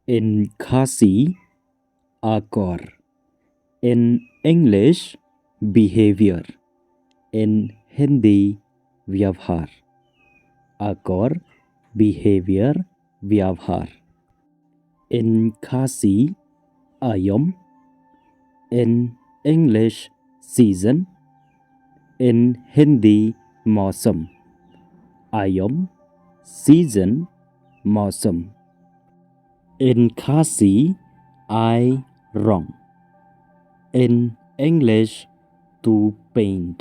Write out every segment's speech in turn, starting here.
In Khasi, akor. In English, behavior. In Hindi, व्यवहार. akor, behavior, व्यवहार. In Khasi, ayom. In English, season. In Hindi, मौसम. ayom, season, मौसम. In Khasi, I wrong. In English, to paint.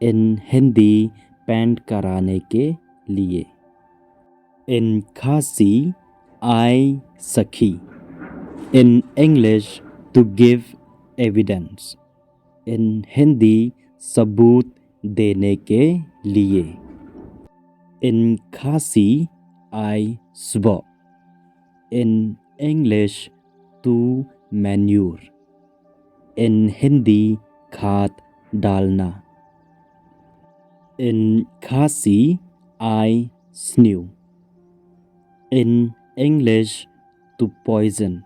In Hindi, paint कराने के लिए. In Khasi, I सखी. In English, to give evidence. In Hindi, सबूत देने के लिए. In Khasi, I swap. In English, to manure. In Hindi, खाद डालना. In Khasi, I snew. In English, to poison.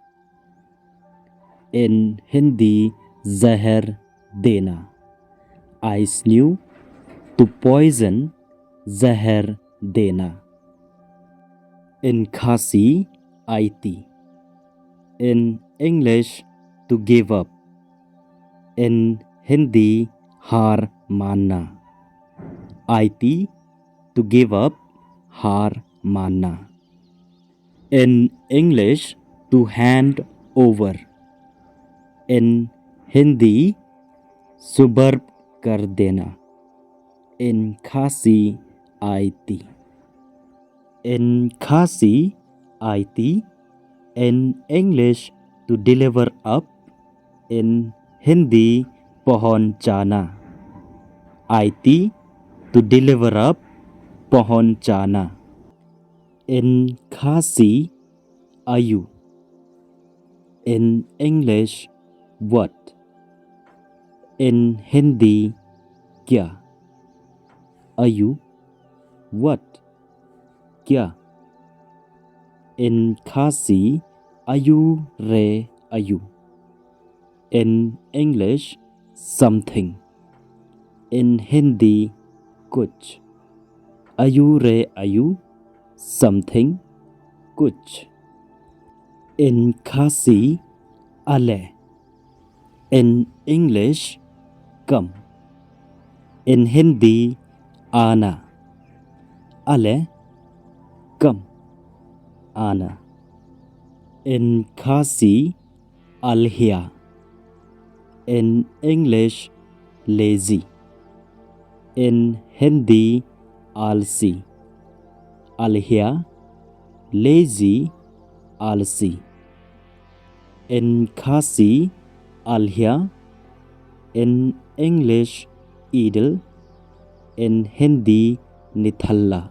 In Hindi, जहर देना. I snew, to poison, जहर देना. In Khasi, आईती. In English, to give up. In Hindi, हार मानना. आईती, to give up, हार मानना. In English, to hand over. In Hindi, सुबर्ब कर देना. In Khasi, आईती. In Khasi, आईती. In English, to deliver up. In Hindi, पहुंचाना. आईती, to deliver up, पहुंचाना. In Khasi, आयु. In English, what. In Hindi, क्या. आयु, what, क्या. In Khasi, आयु रे आयु. In English, something. In Hindi, कुछ. आयु रे आयु, something, कुछ. In Khasi, ale. In English, come. In Hindi, आना. ale, come, आना. In Khasi, alhia. In English, lazy. In Hindi, आलसी. alhia, lazy, आलसी. In Khasi, alhia. In English, idle. In Hindi, निठल्ला.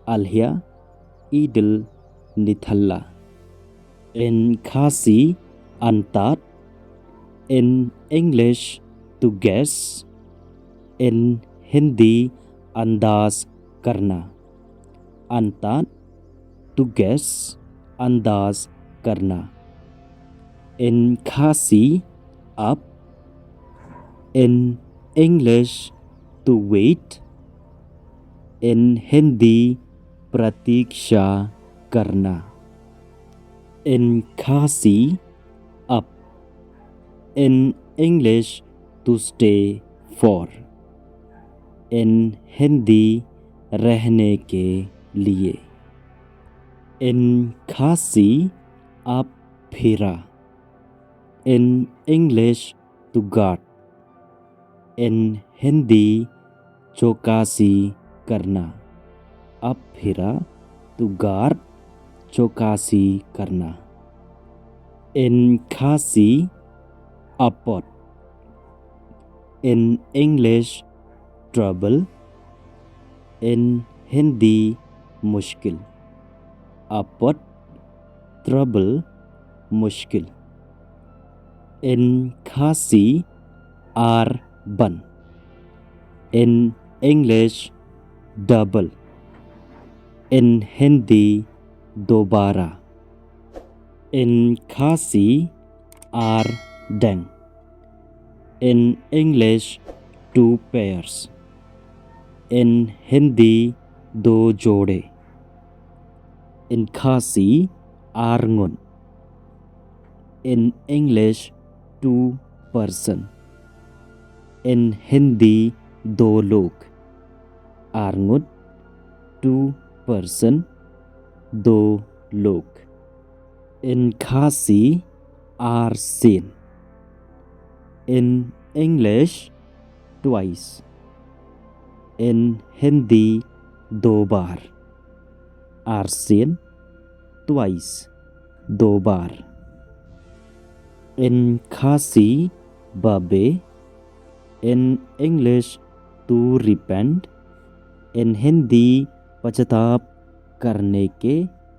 alhia, idle, निठल्ला. In Khasi, अंतात. In English, to guess. In Hindi, अंदाज करना. अंतात, to guess, अंदाज करना. In Khasi, up. In English, to wait. In Hindi, प्रतीक्षा करना. In Khasi, up. In English, to stay for. In Hindi, रहने के लिए. In Khasi, up फिरा. In English, to guard. In Hindi, चौकासी करना. up फिरा, to guard, चौकासी करना. In Khasi, upward. In English, trouble. In Hindi, मुश्किल. upward, trouble, मुश्किल. In Khasi, are बन. In English, double. In Hindi, दोबारा. In Khasi are deng. In English, 2 pairs. In Hindi, 2 जोड़े. In Khasi are ngun. In English, 2 person. In Hindi, 2 लोग. आरंगुट 2 person, 2 लोग. In Khasi are seen. In English, twice. In Hindi, 2 bar. Are seen twice, 2 bar. In Khasi, babe. In English, to repent. In Hindi, पश्चाताप करने के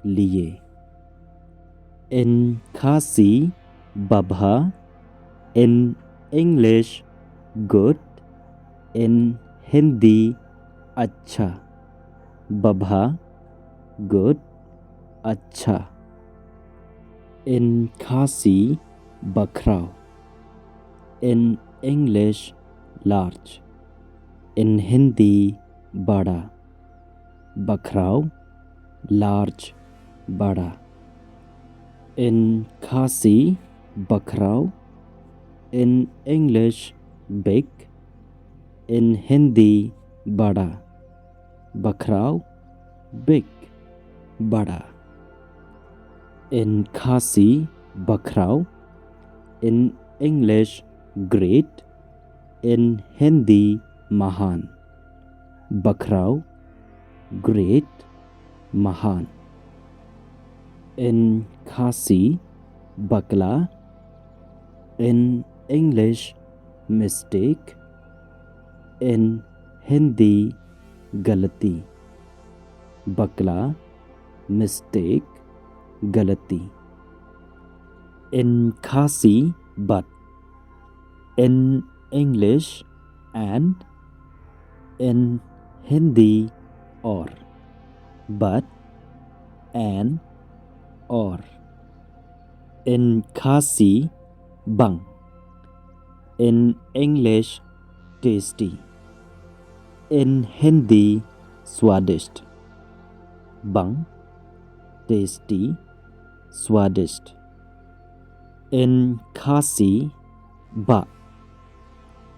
लिए. In Khasi, babha. In English, good. In Hindi, अच्छा. babha, good, अच्छा. In Khasi, bakrao. In English, large. In Hindi, bada. bakrao, large, bada. In Khasi, bakrao. In English, big. In Hindi, bada. bakrao, big, bada. In Khasi, bakrao. In English, great. In Hindi, mahan. bakrao, great, mahan. In Khasi, bakla. In English, mistake. In Hindi, गलती. बकला, mistake, गलती. In Khasi, but. In English, and. In Hindi, or. But, and, or. In Khasi, bang. In English, tasty. In Hindi, स्वादिष्ट. bang, tasty, स्वादिष्ट. In Khasi, ba.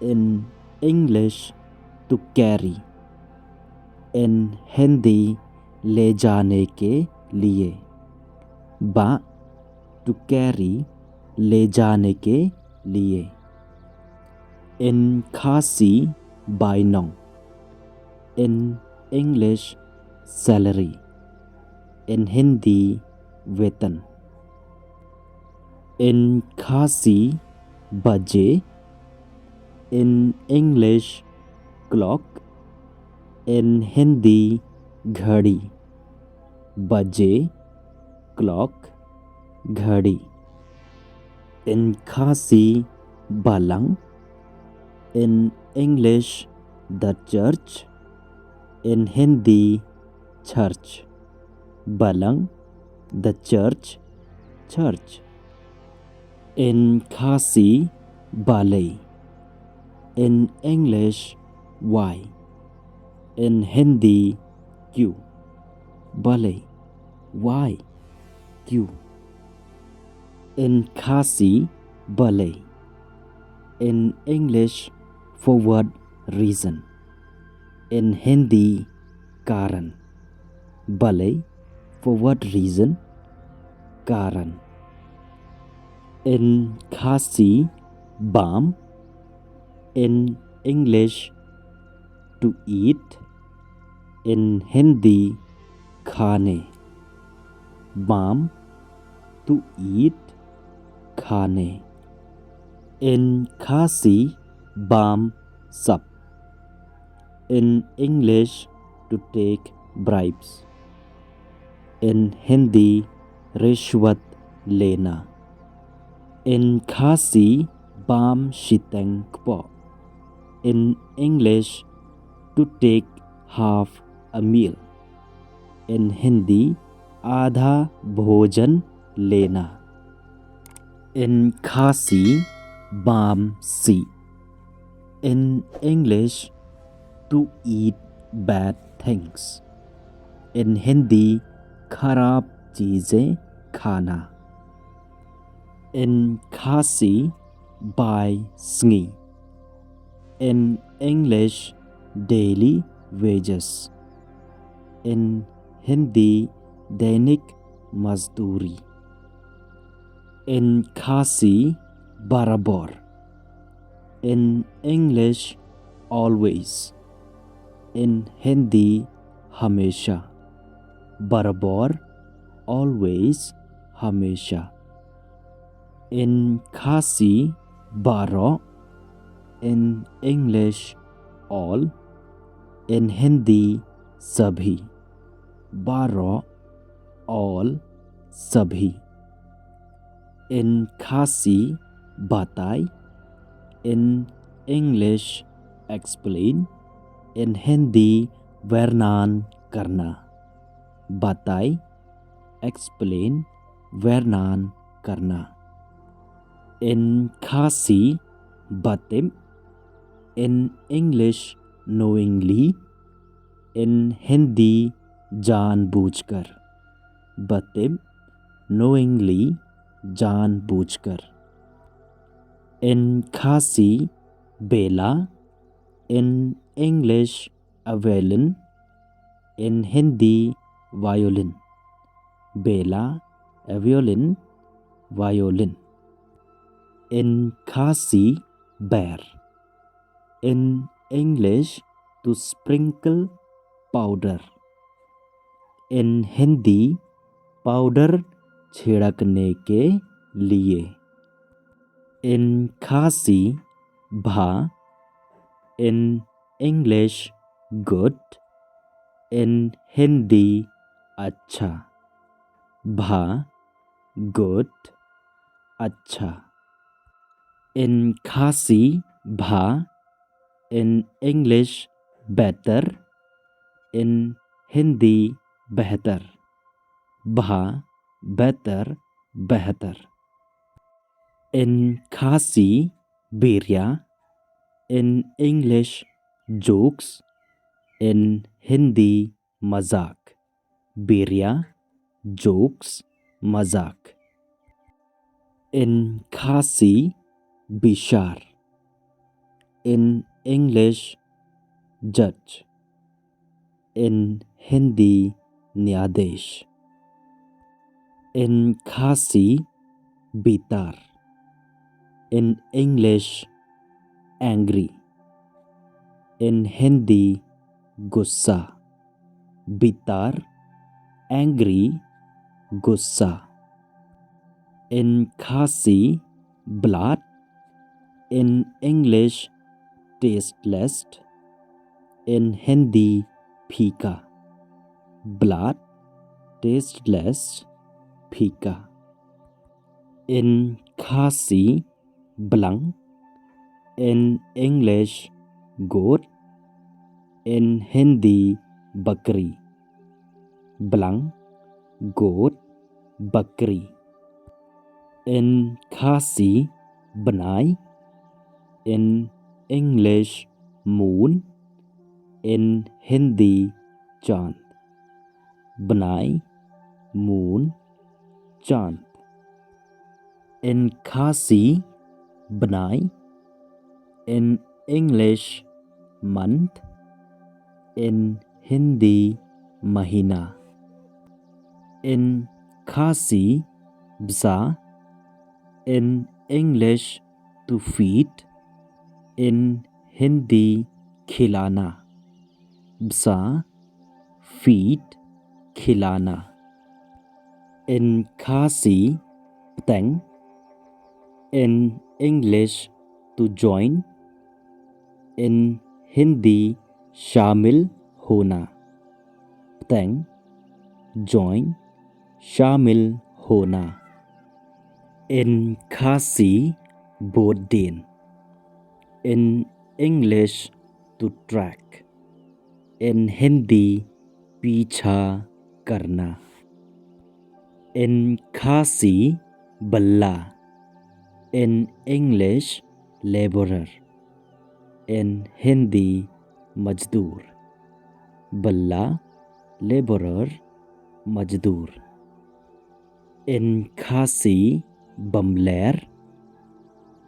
In English, to carry. In Hindi, ले जाने के लिए. ba, to carry, ले जाने के लिए. In Khasi, bainong. In English, salary. In Hindi, वेतन. In Khasi, baje. In English, clock. In Hindi, घड़ी. बजे, clock, घड़ी. In Khasi, balang. In English, the church. In Hindi, church. balang, the church, church. In Khasi, balay. In English, why. In Hindi, क्यों. balay, why, क्यों. In Khasi, balay. In English, for what reason. In Hindi, कारण. balay, for what reason, कारण. In Khasi, balm. In English, to eat. In Hindi, खाने. balm, to eat, खाने. In Khasi, balm, sap. In English, to take bribes. In Hindi, रिश्वत लेना. In Khasi, bam shiteng kpo. In English, to take half a meal. In Hindi, आधा भोजन लेना. In Khasi, Bam Si. In English, to eat bad things. In Hindi, खराब चीज़ें खाना. In Khasi, by Sngi. In English, daily wages. In Hindi, दैनिक मजदूरी. In Khasi, barabar. In English, always. In Hindi, हमेशा. बराबर, always, हमेशा. In Khasi, बारह. In English, all. In Hindi, सभी. बारह, all, सभी. In Khasi, बताई. In English, explain. In Hindi, वर्णन करना. बताई, explain, वर्णन करना. In Khasi, batim. In English, knowingly. In Hindi, जानबूझकर. batim, knowingly, जानबूझकर. In Khasi, बेला. In English, a violin. In Hindi, violin. बेला, a violin, violin. In Khasi, bear. In English, to sprinkle powder. In Hindi, powder छिड़कने के लिए. In Khasi, भा. In English, good. In Hindi, अच्छा. भा, good, अच्छा. In Khasi, भा. In English, better. In Hindi, बेहतर. भा, बेहतर, बेहतर. In Khasi, बिरिया. In English, jokes. In Hindi, मजाक. बिरिया, jokes, मजाक. In Khasi, बिशार. In English, judge. In Hindi, न्यायाधीश. In Khasi, बितार. In English, angry. In Hindi, गुस्सा. बितार, angry, गुस्सा. In Khasi, blood. In English, tasteless. In Hindi, फीका. blood, tasteless, फीका. In Khasi, blank. In English, goat. In Hindi, बकरी. blank, goat, बकरी. In Khasi, बनाई. In English, moon. In Hindi, चांद. बनाई, moon, चांद. In Khasi, बनाई. In English, month. In Hindi, महीना. In Khasi, bza. In English, to feed. In Hindi, खिलाना. bza, feed, खिलाना. In Khasi, ptang. In English, to join. In Hindi, शामिल होना. ptang, join, शामिल होना. In Khasi, बोर्डेन. In English, to track. In Hindi, पीछा करना. In Khasi, बल्ला. in English laborer, in Hindi मजदूर, बल्ला laborer मजदूर, in Khasi बमलैर,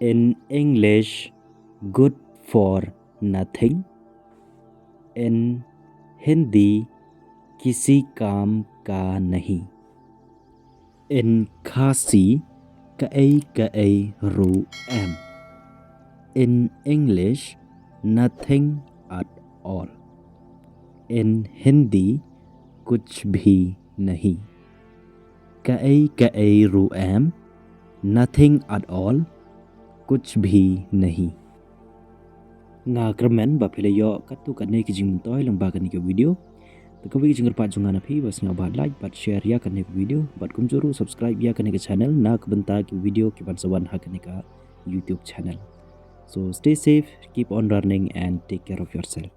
in English good for nothing, in Hindi किसी काम का नहीं, in Khasi ka'ay ru am, in English nothing at all, in Hindi कुछ भी नहीं, ka'ay ru am, nothing at all, कुछ भी नहीं. Nga kermen ba pila yo katu kanne ki jing toy lang ba kan ki video. तो कभी ginger पाँच जुंगा ना भी बस ना बात लाइक बात शेयर या करने का वीडियो बात कुम जरूर सब्सक्राइब या करने का चैनल ना बनता कि वीडियो के बन सवन हा करने का YouTube channel. So stay safe, keep on learning and take care of yourself.